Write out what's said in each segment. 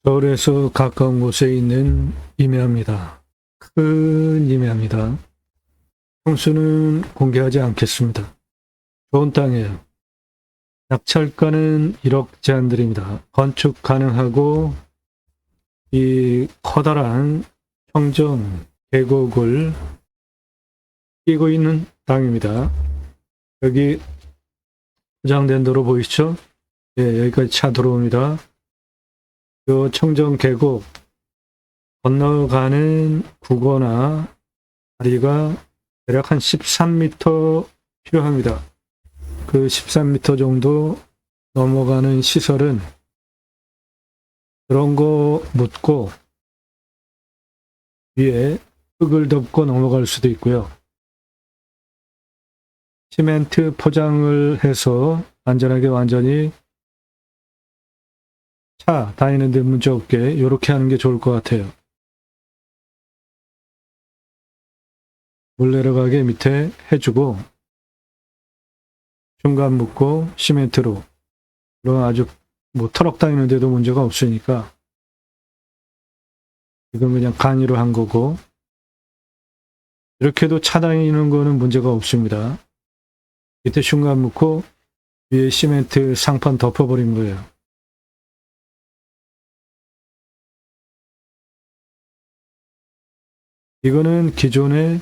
서울에서 가까운 곳에 있는 임야입니다. 큰 임야입니다. 평수는 공개하지 않겠습니다. 좋은 땅이에요. 낙찰가는 1억 제한드립니다. 건축 가능하고 이 커다란 평정 계곡을 끼고 있는 땅입니다. 여기 포장된 도로 보이시죠? 예, 여기까지 차 들어옵니다. 요 청정 계곡 건너가는 국어나 다리가 대략 한 13m 필요합니다. 그 13m 정도 넘어가는 시설은 그런 거 묻고 위에 흙을 덮고 넘어갈 수도 있고요. 시멘트 포장을 해서 안전하게 완전히 차 다니는데 문제 없게 이렇게 하는 게 좋을 것 같아요. 물 내려가게 밑에 해주고 중간 묶고 시멘트로 그럼 아주 뭐 트럭 다니는데도 문제가 없으니까 이건 그냥 간이로 한 거고 이렇게도 차 다니는 거는 문제가 없습니다. 밑에 중간 묶고 위에 시멘트 상판 덮어버린 거예요. 이거는 기존에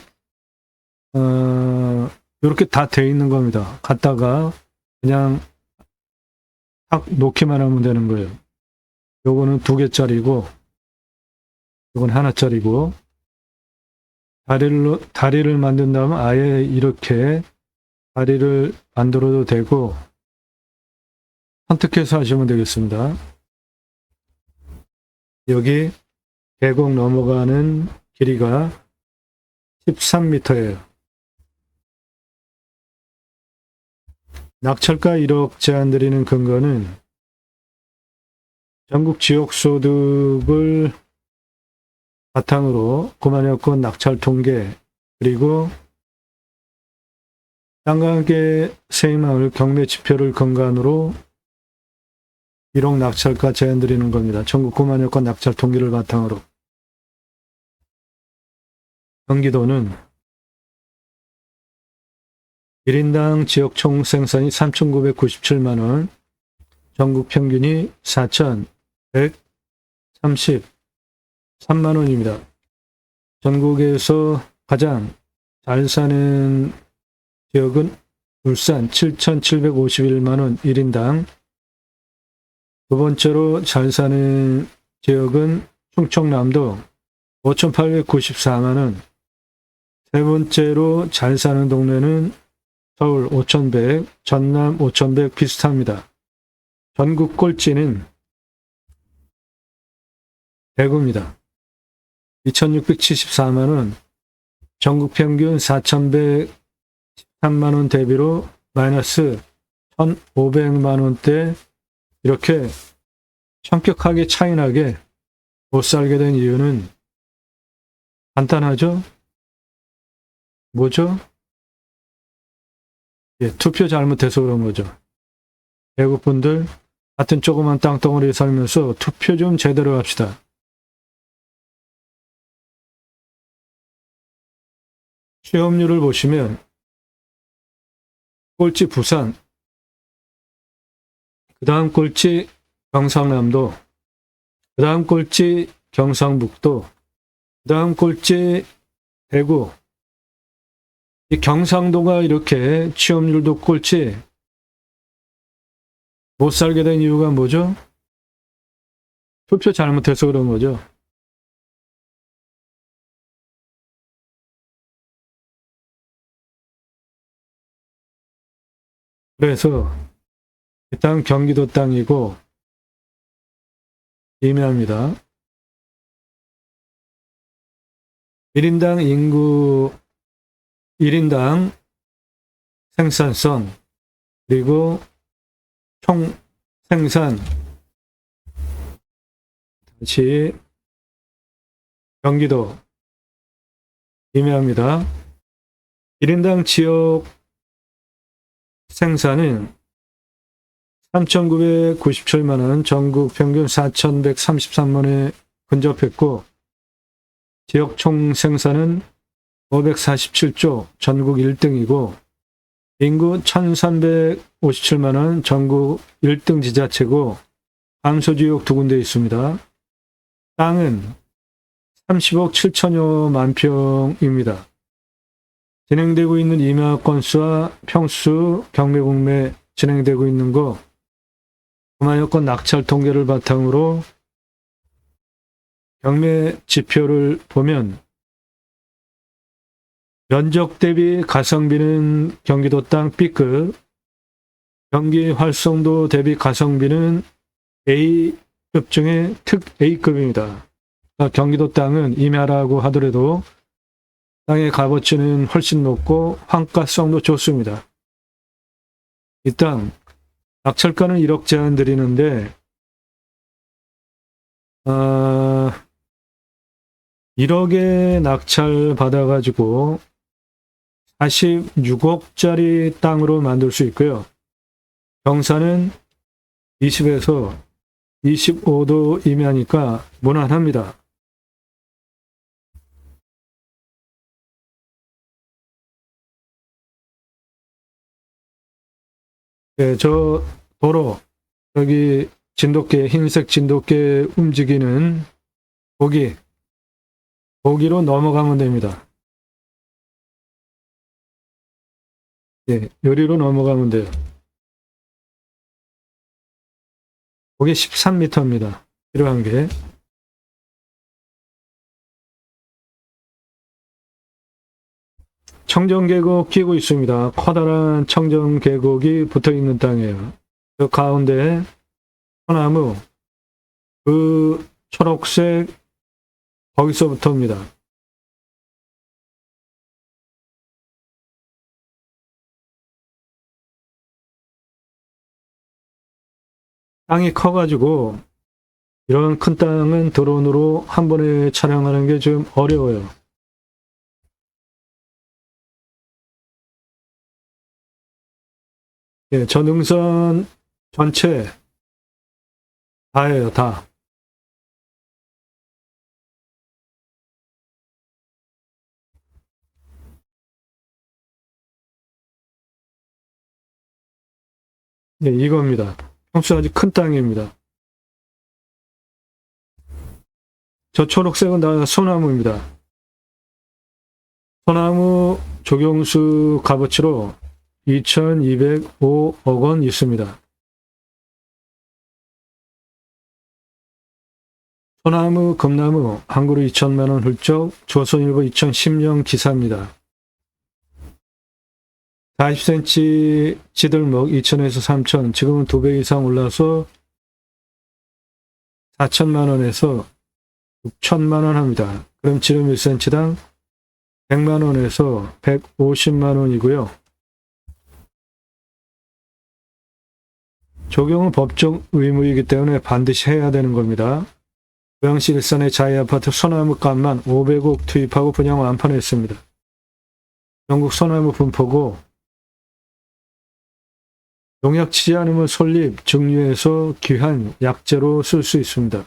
이렇게 다 돼 있는 겁니다. 갖다가 그냥 딱 놓기만 하면 되는 거예요. 요거는 2개짜리고 요건 하나짜리고 다리를 만든다면 아예 이렇게 다리를 만들어도 되고 선택해서 하시면 되겠습니다. 여기 계곡 넘어가는 길이가 13m예요. 낙찰가 1억 제한드리는 근거는 전국 지역소득을 바탕으로 9만여 건 낙찰 통계 그리고 땅가게 세입마을 경매 지표를 근간으로 1억 낙찰가 제한드리는 겁니다. 전국 9만여 건 낙찰 통계를 바탕으로. 경기도는 1인당 지역 총 생산이 3,997만원, 전국 평균이 4,133만원입니다. 전국에서 가장 잘 사는 지역은 울산 7,751만원 1인당, 두 번째로 잘 사는 지역은 충청남도 5,894만원, 세 번째로 잘 사는 동네는 서울 5,100, 전남 5,100 비슷합니다. 전국 꼴찌는 대구입니다. 2,674만원, 전국 평균 4,113만원 대비로 마이너스 1,500만원대 이렇게 현격하게 차이나게 못 살게 된 이유는 간단하죠? 뭐죠? 예, 투표 잘못해서 그런 거죠. 대구분들 같은 조그만 땅덩어리에 살면서 투표 좀 제대로 합시다. 취업률을 보시면 꼴찌 부산, 그 다음 꼴찌 경상남도, 그 다음 꼴찌 경상북도, 그 다음 꼴찌 대구. 이 경상도가 이렇게 취업률도 꼴찌 못 살게 된 이유가 뭐죠? 투표 잘못해서 그런 거죠. 그래서 이 땅 경기도 땅이고 임야입니다. 1인당 인구 1인당 생산성 그리고 총 생산 다시 경기도 임야입니다. 1인당 지역 생산은 3,997만원, 전국 평균 4,133만원에 근접했고, 지역 총 생산은 547조, 전국 1등이고, 인구 1,357만원, 전국 1등 지자체고, 감소지역 2군데 있습니다. 땅은 30억 7천여만 평입니다. 진행되고 있는 임야 건수와 평수, 경매 공매 진행되고 있는 거, 구마여건 낙찰 통계를 바탕으로 경매 지표를 보면 면적 대비 가성비는 경기도 땅 B급, 경기 활성도 대비 가성비는 A급 중에 특 A급입니다. 경기도 땅은 임야라고 하더라도 땅의 값어치는 훨씬 높고 환가성도 좋습니다. 이 땅 낙찰가는 1억 제한 드리는데 1억에 낙찰 받아가지고 46억짜리 땅으로 만들 수 있고요. 경사는 20에서 25도 임야니까 무난합니다. 네, 저 도로, 여기 진돗개, 흰색 진돗개 움직이는 거기로 넘어가면 됩니다. 예, 여기로 넘어가면 돼요. 거기 13m입니다. 필요한 게. 청정계곡 끼고 있습니다. 커다란 청정계곡이 붙어있는 땅이에요. 그 가운데 소나무, 그 초록색 거기서부터입니다. 땅이 커가지고 이런 큰 땅은 드론으로 한 번에 촬영하는 게 좀 어려워요. 예, 저 능선 전체 다예요, 다. 예, 이겁니다. 평수 아주 큰 땅입니다. 저 초록색은 다 소나무입니다. 소나무 조경수 값어치로 2,205억 원 있습니다. 소나무, 금나무 한 그루 2천만 원 훌쩍, 조선일보 2010년 기사입니다. 40cm 지들목 2천에서 3천, 지금은 2배 이상 올라서 4천만 원에서 6천만 원 합니다. 그럼 지름 1cm당 100만 원에서 150만 원이고요. 적용은 법적 의무이기 때문에 반드시 해야 되는 겁니다. 고양시 일산의 자이아파트 소나무 값만 500억 투입하고 분양 완판했습니다. 전국 소나무 분포고 농약 치지 않으면 솔잎, 증류해서 귀한 약재로 쓸 수 있습니다.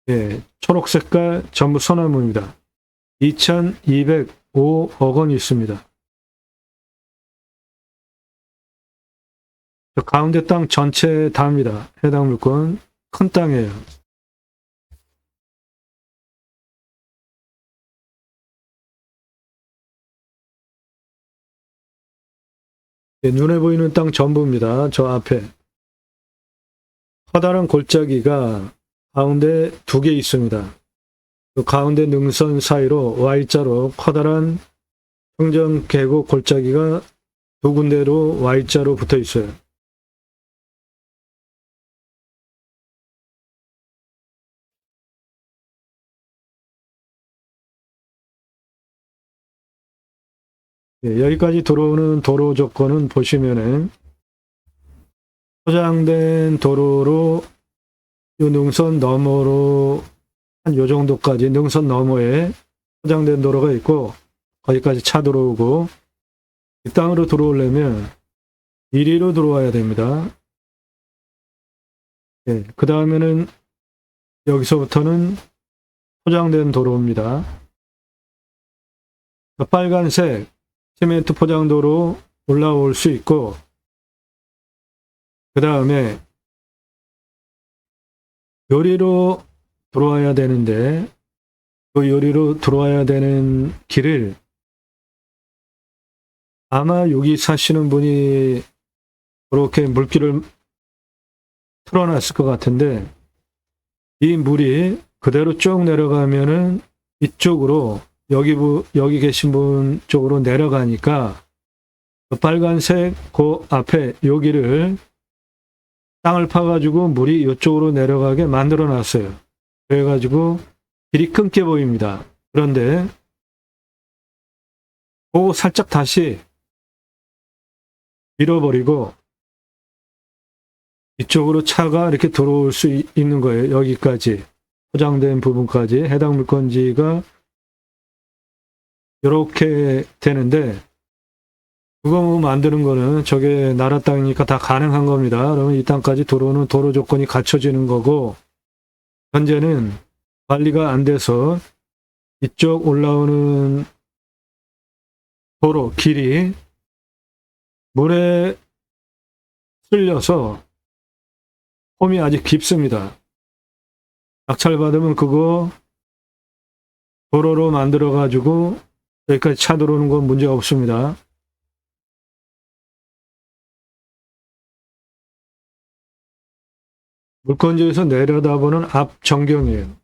네, 초록 색깔 전부 소나무입니다. 2,205억 원이 있습니다. 가운데 땅 전체 다입니다. 해당 물건 큰 땅이에요. 네, 눈에 보이는 땅 전부입니다. 저 앞에 커다란 골짜기가 가운데 2개 있습니다. 그 가운데 능선 사이로 Y자로 커다란 청정 계곡 골짜기가 2군데로 Y자로 붙어 있어요. 예, 여기까지 들어오는 도로 조건은 보시면은 포장된 도로로 이 능선 너머로 한 요 정도까지 능선 너머에 포장된 도로가 있고 거기까지 차 들어오고, 이 땅으로 들어오려면 이리로 들어와야 됩니다. 예, 그 다음에는 여기서부터는 포장된 도로입니다. 빨간색 시멘트 포장도로 올라올 수 있고, 그 다음에 요리로 들어와야 되는데, 그 요리로 들어와야 되는 길을 아마 여기 사시는 분이 그렇게 물길을 틀어놨을 것 같은데, 이 물이 그대로 쭉 내려가면은 이쪽으로 여기 계신 분 쪽으로 내려가니까 그 빨간색 그 앞에 여기를 땅을 파가지고 물이 이쪽으로 내려가게 만들어 놨어요. 그래가지고 길이 끊겨 보입니다. 그런데 그거 살짝 다시 밀어버리고 이쪽으로 차가 이렇게 들어올 수 있는 거예요. 여기까지 포장된 부분까지 해당 물건지가 이렇게 되는데, 그거 만드는 거는 저게 나라 땅이니까 다 가능한 겁니다. 그러면 이 땅까지 들어오는 도로 조건이 갖춰지는 거고, 현재는 관리가 안 돼서 이쪽 올라오는 도로 길이 물에 쓸려서 홈이 아직 깊습니다. 낙찰받으면 그거 도로로 만들어 가지고 여기까지 차 들어오는 건 문제 없습니다. 물건지에서 내려다보는 앞 전경이에요.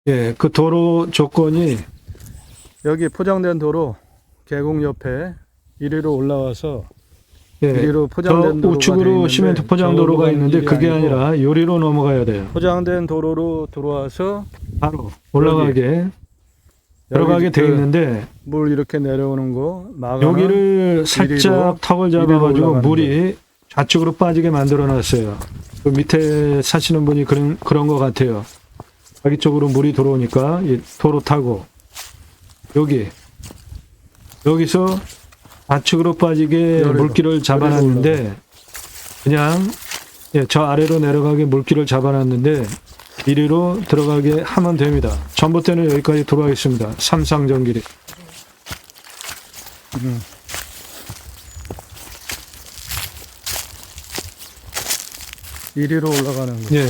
예, 그 도로 조건이 여기 포장된 도로 계곡 옆에 이리로 올라와서, 예, 이리로 포장된 도로가 우측으로 시멘트 포장 도로가 있는데 그게 아니라 요리로 넘어가야 돼요. 포장된 도로로 들어와서 바로 올라가게 들어가게 돼 있는데, 물 이렇게 내려오는 거 여기를 살짝 턱을 잡아가지고 물이 좌측으로 빠지게 만들어 놨어요. 그 밑에 사시는 분이 그런 것 같아요. 자기 쪽으로 물이 들어오니까 이 도로 타고 여기서 좌측으로 빠지게 물길을 잡아놨는데, 그냥, 예, 저 아래로 내려가게 물길을 잡아놨는데 이리로 들어가게 하면 됩니다. 전봇대는 여기까지 들어와 있습니다. 삼상전길이. 이리로 올라가는 거. 예.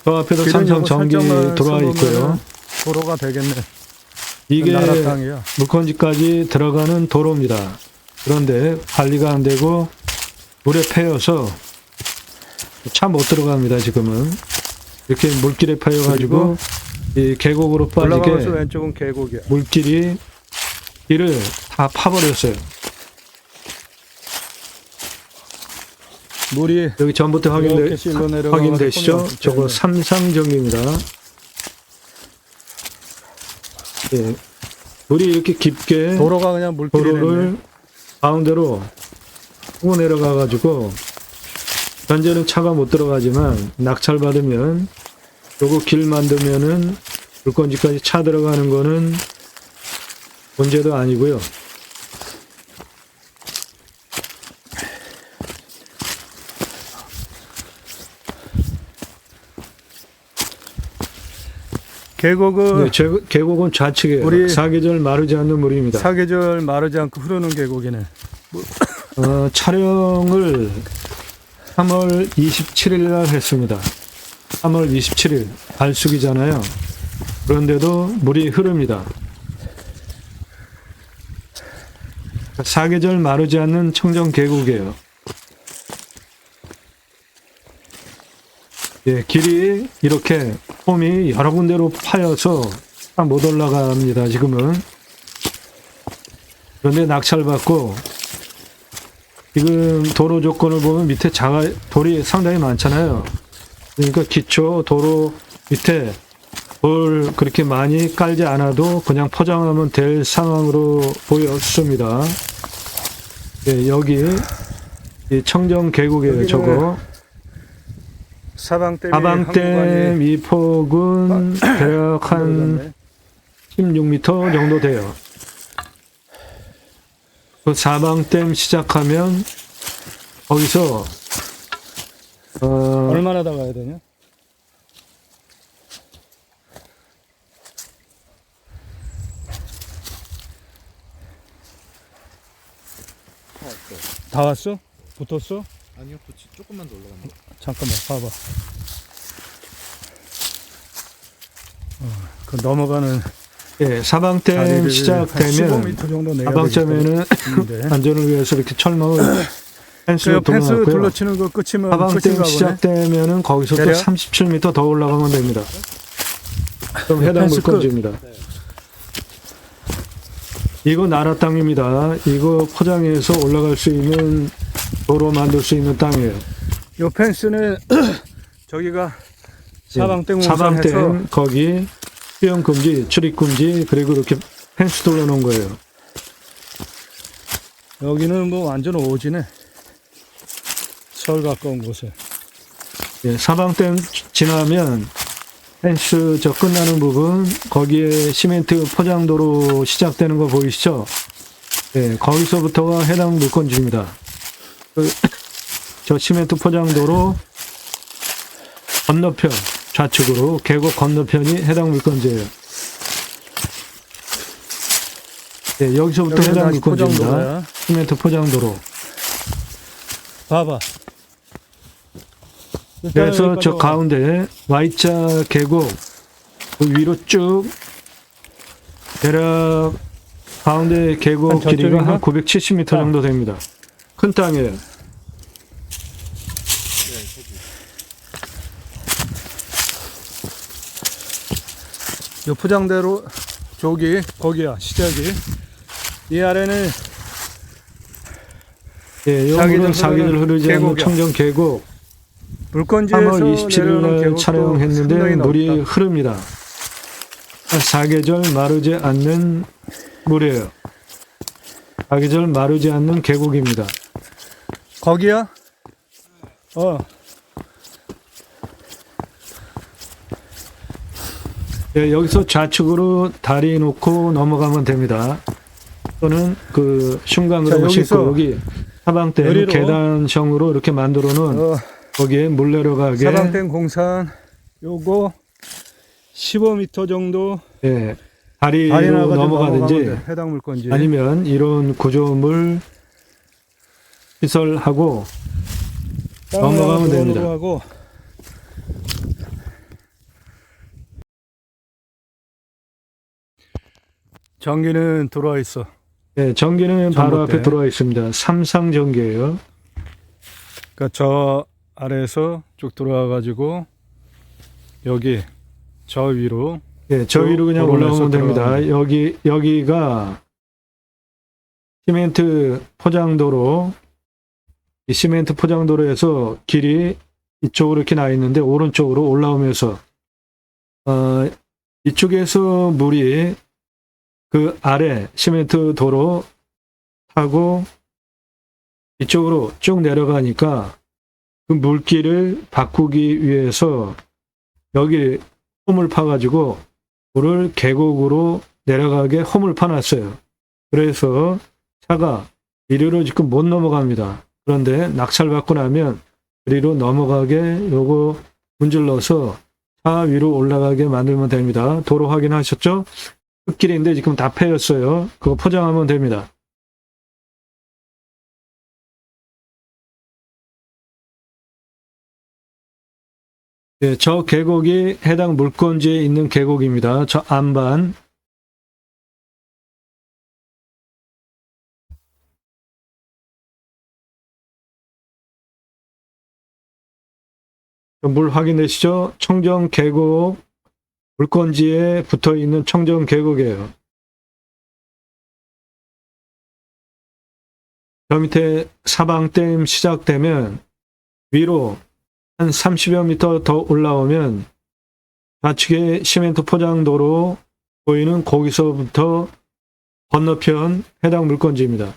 저 앞에도 삼성 전기 들어와 있고요. 도로가 되겠네. 이게 나라 땅이야. 물건지까지 들어가는 도로입니다. 그런데 관리가 안 되고 물에 패여서 차 못 들어갑니다. 지금은 이렇게 물길에 패여가지고 이 계곡으로 빠지게 왼쪽은 계곡이야. 물길이 길을 다 파버렸어요. 물이 여기 전부터 확인되시죠? 저거 삼상전기입니다. 예, 물이 이렇게 깊게 도로가 그냥 물길이 도로를 가운데로 후 내려가가지고, 현재는 차가 못 들어가지만 낙찰 받으면 요거 길 만들면은 물건지까지 차 들어가는 거는 문제도 아니고요. 계곡은, 네, 계곡은 좌측에 우리 사계절 마르지 않는 물입니다. 사계절 마르지 않고 흐르는 계곡이네. 촬영을 3월 27일 날 했습니다. 3월 27일 발숙이잖아요. 그런데도 물이 흐릅니다. 사계절 마르지 않는 청정 계곡이에요. 예, 길이 이렇게 홈이 여러 군데로 파여서 못 올라갑니다. 지금은. 그런데 낙찰받고 지금 도로 조건을 보면 밑에 돌이 상당히 많잖아요. 그러니까 기초 도로 밑에 돌 그렇게 많이 깔지 않아도 그냥 포장하면 될 상황으로 보였습니다. 예, 여기 이 청정 계곡이에요. 여기는 저거 사방댐이 사방댐 이 폭은 대략 한 16m 정도 돼요. 그 사방댐 시작하면 거기서 얼마나 더 가야 되냐? 다 왔어? 붙었어? 아니요, 조금만 더 올라가면. 잠깐만 봐봐. 그 넘어가는 예, 사방댐 다리를 시작되면 15m 정도 내야 사방점에는 되겠는데. 안전을 위해서 이렇게 철망을 펜스로 그 펜스 돌려놨고요. 둘러치는 거 끝이면 사방댐 끝인가 보네. 시작되면은 거기서 또 내려? 37m 더 올라가면 됩니다. 그럼 해당 펜스 끝. 물건지입니다. 이거 나라 땅입니다. 이거 포장해서 올라갈 수 있는 도로 만들 수 있는 땅이에요. 요 펜스는 저기가 사방댐 공사해서 사방댐 거기 수영 금지, 출입 금지 그리고 이렇게 펜스 돌려놓은 거예요. 여기는 뭐 완전 오지네. 서울 가까운 곳에. 예, 사방댐 지나면 펜스 저 끝나는 부분 거기에 시멘트 포장도로 시작되는 거 보이시죠? 예, 거기서부터가 해당 물건지입니다. 저 시멘트 포장도로 건너편 좌측으로 계곡 건너편이 해당 물건지예요. 예, 여기서부터 여기는 해당 다시 물건지입니다. 포장도로야. 시멘트 포장도로. 봐봐. 그래서 저 가운데 Y자 계곡 그 위로 쭉 대략 가운데 계곡 한 길이가 저쪽인가? 한 970m 정도 됩니다. 큰 땅이에요. 요 포장대로 저기 거기야 시작이. 이 아래는 예, 사기들 여기는 사기들 흐르지 않는 계곡이야. 청정 계곡. 물건지에서 3월 27일 내려오는 날 계곡도 촬영했는데 상당히 물이 넓다. 흐릅니다. 사계절 마르지 않는 물이에요. 사계절 마르지 않는 계곡입니다. 거기야? 예, 여기서 좌측으로 다리 놓고 넘어가면 됩니다. 또는 그 슝강으로 자, 신고 여기서 여기 사방댐 여리로 계단형으로 이렇게 만들어 놓은 거기에 물 내려가게 사방댐 공산 요거 15m 정도 예, 다리 다리로 나가지고 넘어가든지 넘어가면 돼. 해당 물건지. 아니면 이런 구조물 시설하고 넘어가면 됩니다. 하고 전기는 들어와 있어. 예, 전기는 바로 전봇대. 앞에 들어와 있습니다. 삼상 전기예요. 그러니까 저 아래에서 쭉 들어와 가지고 여기 저 위로 예, 저 위로 그냥 도로에서 올라오면 됩니다. 들어가면 여기가 시멘트 포장도로, 이 시멘트 포장도로에서 길이 이쪽으로 이렇게 나 있는데 오른쪽으로 올라오면서 이쪽에서 물이 그 아래 시멘트 도로 타고 이쪽으로 쭉 내려가니까 그 물길을 바꾸기 위해서 여기 홈을 파가지고 물을 계곡으로 내려가게 홈을 파놨어요. 그래서 차가 이리로 지금 못 넘어갑니다. 그런데 낙찰받고 나면 이리로 넘어가게 요거 문질러서 차 위로 올라가게 만들면 됩니다. 도로 확인하셨죠? 흙길인데 지금 다 패였어요. 그거 포장하면 됩니다. 예, 저 계곡이 해당 물건지에 있는 계곡입니다. 저 안반. 물 확인되시죠? 청정 계곡 물건지에 붙어 있는 청정 계곡이에요. 저 밑에 사방댐 시작되면 위로 한 30여 미터 더 올라오면 좌측에 시멘트 포장도로 보이는 거기서부터 건너편 해당 물건지입니다.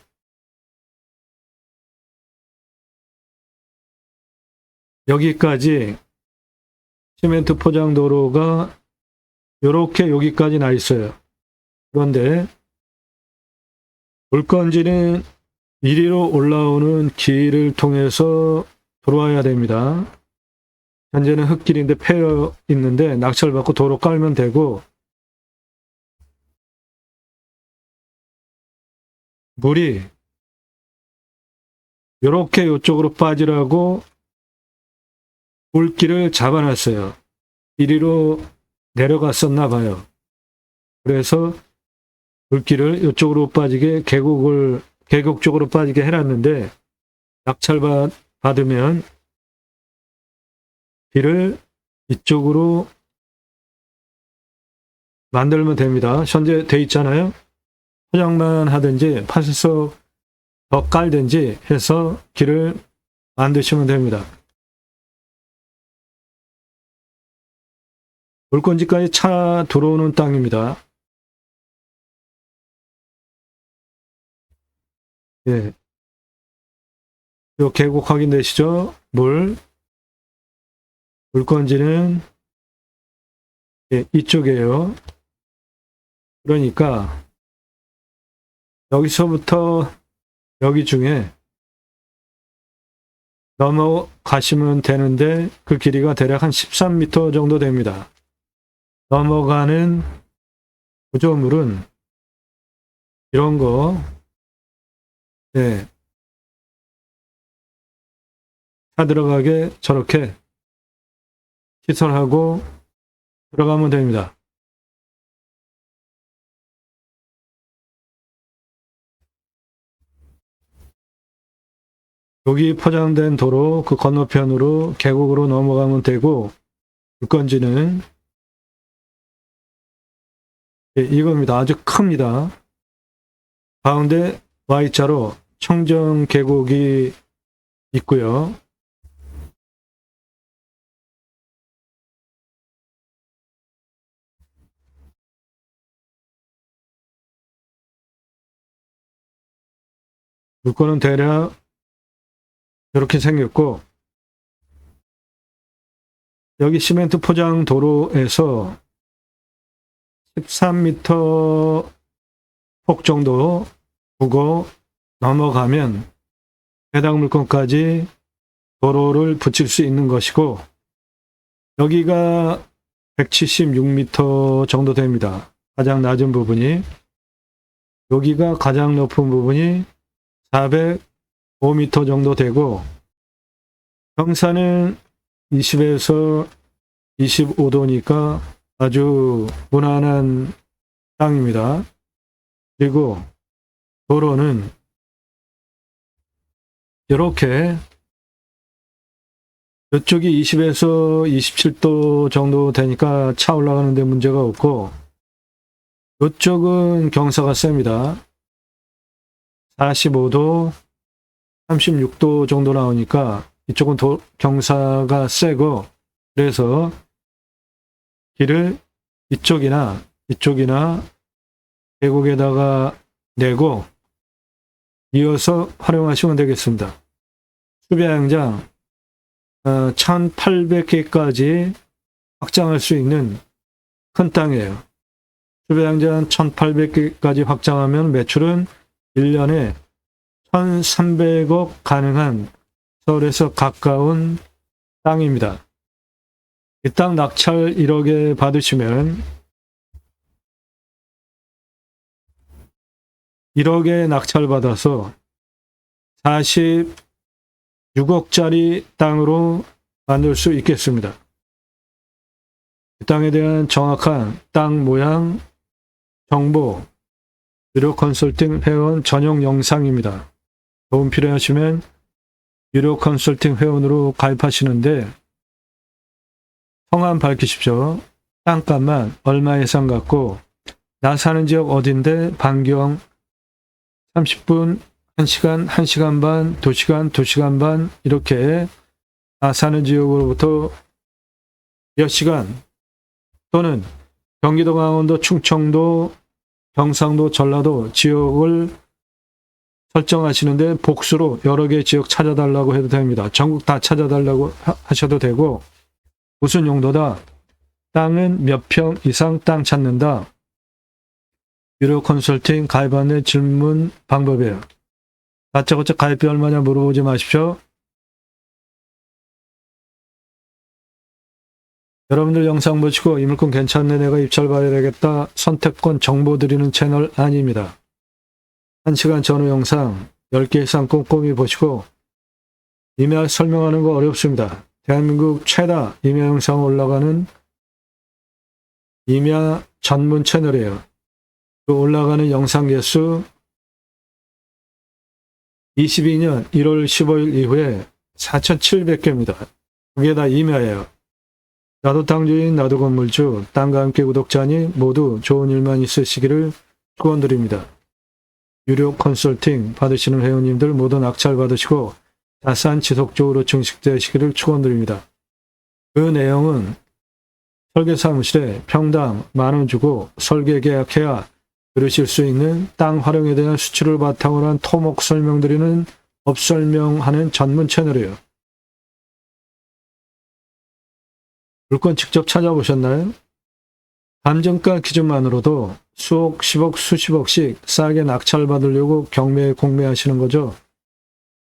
여기까지 시멘트 포장 도로가 이렇게 여기까지 나 있어요. 그런데 물건지는 이리로 올라오는 길을 통해서 들어와야 됩니다. 현재는 흙길인데 패여 있는데 낙찰받고 도로 깔면 되고, 물이 이렇게 이쪽으로 빠지라고 물길을 잡아놨어요. 이리로 내려갔었나 봐요. 그래서 물길을 이쪽으로 빠지게 계곡 쪽으로 빠지게 해놨는데, 낙찰받으면 길을 이쪽으로 만들면 됩니다. 현재 돼 있잖아요. 포장만 하든지 파스석 더 깔든지 해서 길을 만드시면 됩니다. 물건지까지 차 들어오는 땅입니다. 예. 요 계곡 확인되시죠? 물건지는 예, 이쪽이에요. 그러니까 여기서부터 여기 중에 넘어가시면 되는데 그 길이가 대략 한 13m 정도 됩니다. 넘어가는 구조물은 이런 거, 네. 차 들어가게 저렇게 시설하고 들어가면 됩니다. 여기 포장된 도로 그 건너편으로 계곡으로 넘어가면 되고, 물건지는 예, 이겁니다. 아주 큽니다. 가운데 Y자로 청정 계곡이 있고요. 물건은 대략 이렇게 생겼고, 여기 시멘트 포장 도로에서 13m 폭 정도 두고 넘어가면 해당 물건까지 도로를 붙일 수 있는 것이고, 여기가 176m 정도 됩니다. 가장 낮은 부분이. 여기가 가장 높은 부분이 405m 정도 되고, 경사는 20에서 25도니까 아주 무난한 땅입니다. 그리고 도로는 이렇게 이쪽이 20에서 27도 정도 되니까 차 올라가는데 문제가 없고, 이쪽은 경사가 셉니다. 45도, 36도 정도 나오니까 이쪽은 경사가 세고, 그래서 길을 이쪽이나 계곡에다가 내고 이어서 활용하시면 되겠습니다. 수배양장 1800개까지 확장할 수 있는 큰 땅이에요. 수배양장 1800개까지 확장하면 매출은 1년에 1300억 가능한 서울에서 가까운 땅입니다. 이 땅 낙찰 1억에 받으시면 1억에 낙찰 받아서 46억짜리 땅으로 만들 수 있겠습니다. 이 땅에 대한 정확한 땅 모양 정보 유료 컨설팅 회원 전용 영상입니다. 도움 필요하시면 유료 컨설팅 회원으로 가입하시는데 성함 밝히십시오. 땅값만 얼마 예상 갖고 나 사는 지역 어딘데 반경 30분, 1시간, 1시간 반, 2시간, 2시간 반 이렇게 나 사는 지역으로부터 몇 시간 또는 경기도, 강원도, 충청도, 경상도, 전라도 지역을 설정하시는데 복수로 여러 개 지역 찾아달라고 해도 됩니다. 전국 다 찾아달라고 하셔도 되고, 무슨 용도다? 땅은 몇 평 이상 땅 찾는다. 유료 컨설팅 가입 안내 질문 방법이에요. 다짜고짜 가입비 얼마냐 물어보지 마십시오. 여러분들 영상 보시고 이 물건 괜찮네, 내가 입찰 봐야 되겠다, 선택권 정보 드리는 채널 아닙니다. 1시간 전후 영상 10개 이상 꼼꼼히 보시고 임야 설명하는 거 어렵습니다. 대한민국 최다 임야 영상 올라가는 임야 전문 채널이에요. 그 올라가는 영상 개수 22년 1월 15일 이후에 4,700개입니다. 그게 다 임야예요. 나도 땅주인, 나도 건물주, 땅과 함께 구독자니 모두 좋은 일만 있으시기를 축원드립니다. 유료 컨설팅 받으시는 회원님들 모두 낙찰 받으시고 자산 지속적으로 증식되시기를 축원드립니다. 그 내용은 설계사무실에 평당 10,000원 주고 설계 계약해야 들으실 수 있는 땅 활용에 대한 수치를 바탕으로 한 토목 설명드리는 법 설명하는 전문 채널이에요. 물건 직접 찾아보셨나요? 감정가 기준만으로도 수억, 10억, 수십억씩 싸게 낙찰받으려고 경매에 공매하시는 거죠.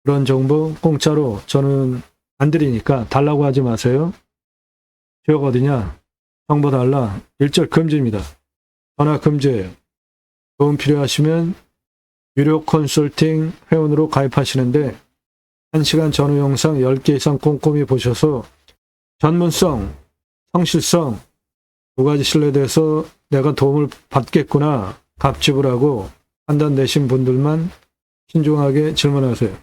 그런 정보 공짜로 저는 안 드리니까 달라고 하지 마세요. 지역 어디냐? 정보 달라. 일절 금지입니다. 전화 금지예요. 도움 필요하시면 유료 컨설팅 회원으로 가입하시는데 1시간 전후 영상 10개 이상 꼼꼼히 보셔서 전문성, 성실성 두 가지 신뢰돼서 내가 도움을 받겠구나 값집을 하고 판단 내신 분들만 신중하게 질문하세요.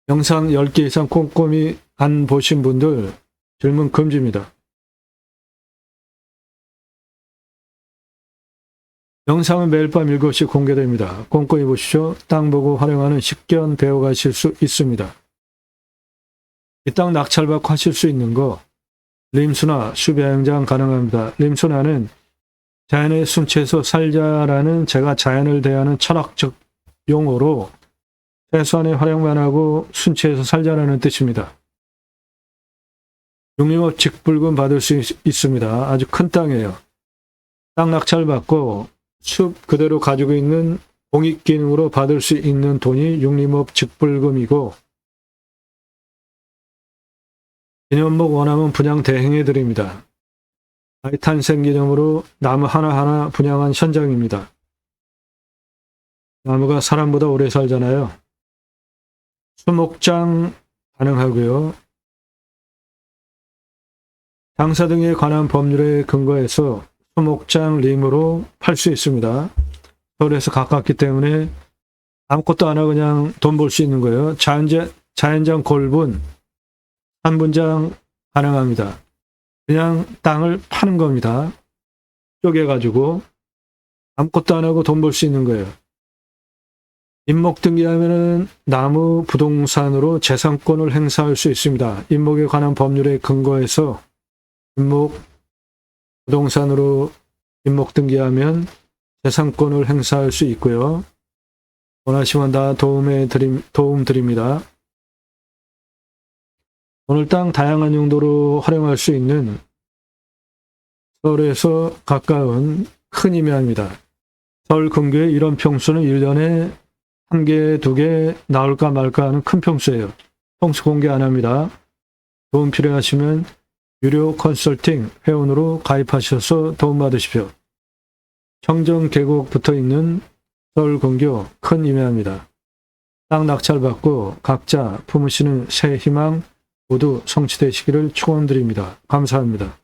영상 10개 이상 꼼꼼히 안 보신 분들 질문 금지입니다. 영상은 매일 밤 7시 공개됩니다. 꼼꼼히 보시죠. 땅 보고 활용하는 식견 배워가실 수 있습니다. 이 땅 낙찰받고 하실 수 있는 거 림수나 수배양장 가능합니다. 림수나는 자연의 순치에서 살자라는 제가 자연을 대하는 철학적 용어로 최소한의 활용만 하고 순치에서 살자라는 뜻입니다. 육림업 직불금 받을 수 있습니다. 아주 큰 땅이에요. 땅 낙찰받고 숲 그대로 가지고 있는 공익기능으로 받을 수 있는 돈이 육림업 직불금이고 기념목 원하면 분양 대행해 드립니다. 아이 탄생 기념으로 나무 하나하나 분양한 현장입니다. 나무가 사람보다 오래 살잖아요. 수목장 가능하고요. 장사 등에 관한 법률에 근거해서 수목장 림으로 팔 수 있습니다. 서울에서 가깝기 때문에 아무것도 안 하고 그냥 돈 벌 수 있는 거예요. 자연장 골분 3분장 가능합니다. 그냥 땅을 파는 겁니다. 쪼개가지고 아무것도 안 하고 돈 벌 수 있는 거예요. 임목 등기하면은 나무 부동산으로 재산권을 행사할 수 있습니다. 임목에 관한 법률에 근거해서 임목 부동산으로 임목 등기하면 재산권을 행사할 수 있고요. 원하시면 다 도움 드립니다. 오늘 땅 다양한 용도로 활용할 수 있는 서울에서 가까운 큰 임야입니다. 서울 근교에 이런 평수는 1년에 1개, 2개 나올까 말까 하는 큰 평수예요. 평수 공개 안 합니다. 도움 필요하시면 유료 컨설팅 회원으로 가입하셔서 도움받으십시오. 청정 계곡 붙어있는 서울 근교 큰 임야입니다. 땅 낙찰받고 각자 품으시는 새 희망 모두 성취되시기를 축원드립니다. 감사합니다.